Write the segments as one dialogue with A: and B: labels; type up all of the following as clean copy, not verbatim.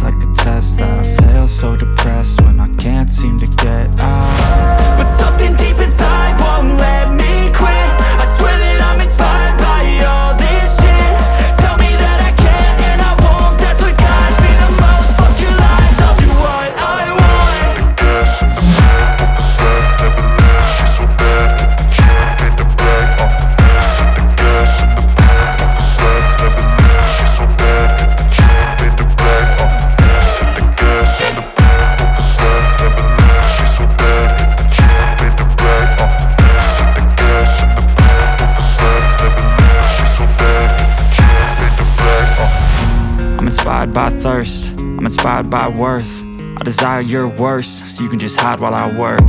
A: like a test that I fail, so depressed when I can't seem to get out. But something deep inside won't let me quit. I swear that I'm inspired by all this shit. Tell me that I can and I won't, that's what guides me the most. Fuck your lies, I'll do what I want. I'm inspired by thirst, I'm inspired by worth. I desire your worst, so you can just hide while I work.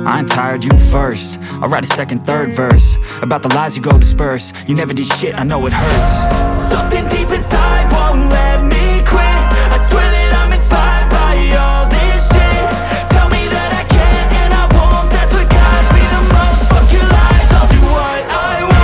A: I ain't tired, you first. I'll write a second, third verse about the lies you go disperse. You never did shit, I know it hurts. Something deep inside won't let me quit. I swear that I'm inspired by all this shit. Tell me that I can and I won't, that's what guides me the most. Fuck your lies, I'll do what I want.